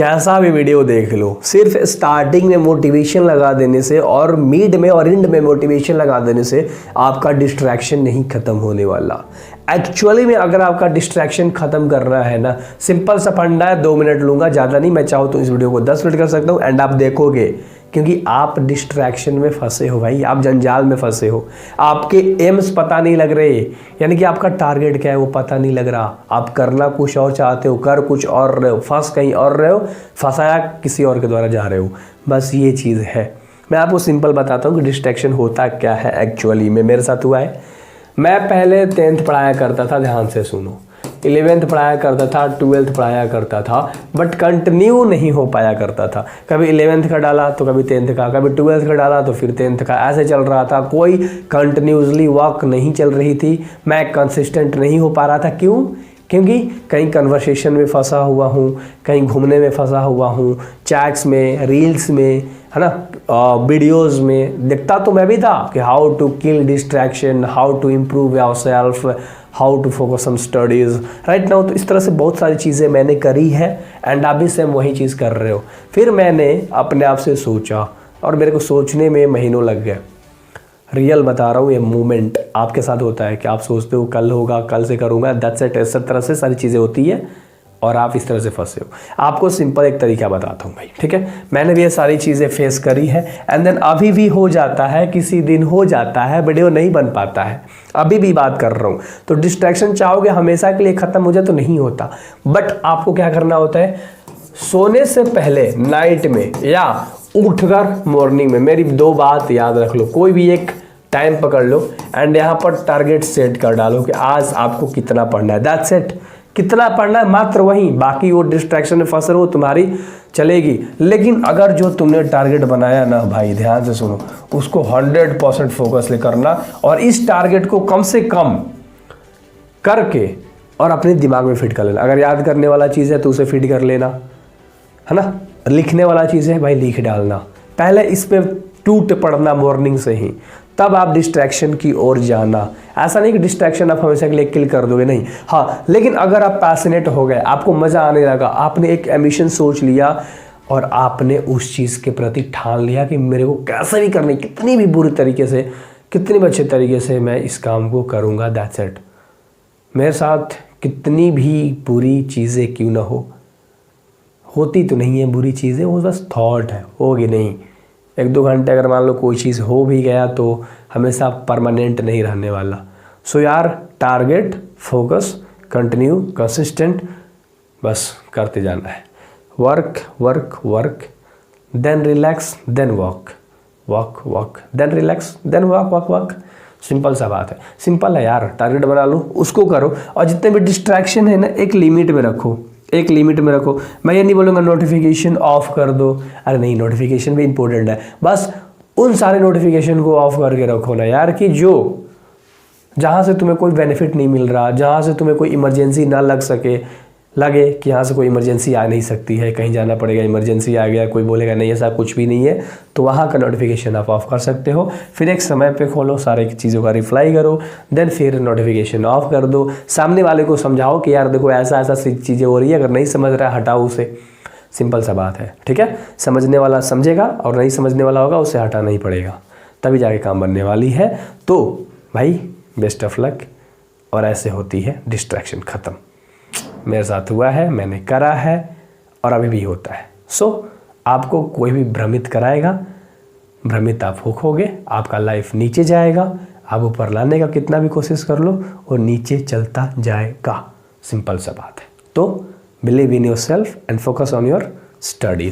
कैसा भी वीडियो देख लो, सिर्फ स्टार्टिंग में मोटिवेशन लगा देने से और मिड में और एंड में मोटिवेशन लगा देने से आपका डिस्ट्रैक्शन नहीं ख़त्म होने वाला। एक्चुअली में अगर आपका डिस्ट्रैक्शन ख़त्म करना है ना, सिंपल सा फंडा है, 2 मिनट लूँगा, ज़्यादा नहीं। मैं चाहूँ तो इस वीडियो को 10 मिनट कर सकता हूँ एंड आप देखोगे, क्योंकि आप डिस्ट्रैक्शन में फंसे हो भाई, आप जंजाल में फंसे हो, आपके एम्स पता नहीं लग रहे, यानी कि आपका टारगेट क्या है वो पता नहीं लग रहा, आप करना कुछ और चाहते हो, कर कुछ और रहे हो, फंस कहीं और रहे हो, फंसाया किसी और के द्वारा जा रहे हो। बस ये चीज़ है। मैं आपको सिंपल बताता हूँ कि डिस्ट्रैक्शन होता क्या है एक्चुअली में। मेरे साथ हुआ है। मैं पहले 10th पढ़ाया करता था, ध्यान से सुनो, 11th पढ़ाया करता था, 12th पढ़ाया करता था, बट कंटिन्यू नहीं हो पाया करता था। कभी 11th का डाला तो कभी 10th का, कभी 12th का डाला तो फिर 10th का, ऐसे चल रहा था। कोई कंटिन्यूसली वर्क नहीं चल रही थी, मैं कंसिस्टेंट नहीं हो पा रहा था। क्यों? क्योंकि कहीं कन्वर्सेशन में फंसा हुआ हूँ, कहीं घूमने में फंसा हुआ हूँ, चैट्स में, रील्स में, है ना, वीडियोस में। देखता तो मैं भी था कि how to kill distraction, how to improve yourself, how to focus on studies right now. तो इस तरह से बहुत सारी चीज़ें मैंने करी है एंड आप भी सेम वही चीज़ कर रहे हो। फिर मैंने अपने आप से सोचा और मेरे को सोचने में महीनों लग गए। रियल बता रहा हूँ, ये मूवमेंट आपके साथ होता है कि आप सोचते हो कल होगा, कल से करूँगा, दैट्स इट। इस तरह से सारी चीज़ें होती है और आप इस तरह से फंसे हो। आपको सिंपल एक तरीका बताता हूँ भाई, ठीक है। मैंने भी ये सारी चीज़ें फेस करी है एंड देन अभी भी हो जाता है, किसी दिन हो जाता है, वीडियो नहीं बन पाता है, अभी भी बात कर रहा हूँ। तो डिस्ट्रैक्शन चाहोगे हमेशा के लिए ख़त्म हो जाए तो नहीं होता, बट आपको क्या करना होता है, सोने से पहले नाइट में या उठकर मॉर्निंग में, मेरी 2 बात याद रख लो। कोई भी एक टाइम पकड़ लो एंड यहाँ पर टारगेट सेट कर डालो कि आज आपको कितना पढ़ना है, दैट्स इट। कितना पढ़ना है, मात्र वही। बाकी वो डिस्ट्रैक्शन में फंस रहो तुम्हारी चलेगी, लेकिन अगर जो तुमने टारगेट बनाया ना भाई, ध्यान से सुनो, उसको 100% फोकस ले करना और इस टारगेट को कम से कम करके और अपने दिमाग में फिट कर लेना। अगर याद करने वाला चीज़ है तो उसे फिट कर लेना, है ना। लिखने वाला चीज़ है भाई, लिख डालना। पहले इस पे टूट पड़ना मॉर्निंग से ही, तब आप डिस्ट्रैक्शन की ओर जाना। ऐसा नहीं कि डिस्ट्रैक्शन आप हमेशा के लिए किल कर दोगे, नहीं। हाँ, लेकिन अगर आप पैशनेट हो गए, आपको मज़ा आने लगा, आपने एक एम्बिशन सोच लिया और आपने उस चीज़ के प्रति ठान लिया कि मेरे को कैसे भी करनी, कितनी भी बुरी तरीके से, कितनी भी अच्छे तरीके से मैं इस काम को करूँगा, दैट्स इट। मेरे साथ कितनी भी बुरी चीज़ें क्यों ना हो, होती तो नहीं है बुरी चीज़ें, वो बस थॉट है, होगी नहीं। 1-2 घंटे अगर मान लो कोई चीज़ हो भी गया तो हमेशा परमानेंट नहीं रहने वाला। सो यार, टारगेट, फोकस, कंटिन्यू, कंसिस्टेंट, बस करते जाना है। Work work work, then relax, then walk, walk walk, then relax, then walk walk walk. Simple सा बात है, सिंपल है यार। टारगेट बना लो, उसको करो और जितने भी डिस्ट्रैक्शन है ना, एक लिमिट में रखो, एक लिमिट में रखो। मैं ये नहीं बोलूँगा नोटिफिकेशन ऑफ कर दो, अरे नहीं, नोटिफिकेशन भी इंपॉर्टेंट है। बस उन सारे नोटिफिकेशन को ऑफ करके रखो ना यार, कि जो जहाँ से तुम्हें कोई बेनिफिट नहीं मिल रहा, जहाँ से तुम्हें कोई इमरजेंसी ना लगे कि यहाँ से कोई इमरजेंसी आ नहीं सकती है, कहीं जाना पड़ेगा, इमरजेंसी आ गया, कोई बोलेगा नहीं ऐसा कुछ भी नहीं है, तो वहाँ का नोटिफिकेशन आप ऑफ कर सकते हो। फिर एक समय पे खोलो, सारे चीज़ों का रिप्लाई करो, देन फिर नोटिफिकेशन ऑफ कर दो। सामने वाले को समझाओ कि यार देखो ऐसा ऐसा चीज़ें हो रही है, अगर नहीं समझ रहा है हटाओ उसे। सिंपल सा बात है, ठीक है। समझने वाला समझेगा और नहीं समझने वाला होगा उसे हटाना ही पड़ेगा, तभी जाके काम बनने वाली है। तो भाई बेस्ट ऑफ लक। और ऐसे होती है डिस्ट्रैक्शन ख़त्म। मेरे साथ हुआ है, मैंने करा है और अभी भी होता है। सो आपको कोई भी भ्रमित कराएगा, भ्रमित आप होगे, आपका लाइफ नीचे जाएगा। आप ऊपर लाने का कितना भी कोशिश कर लो, और नीचे चलता जाएगा। सिंपल सा बात है। तो believe in your self and focus on your studies.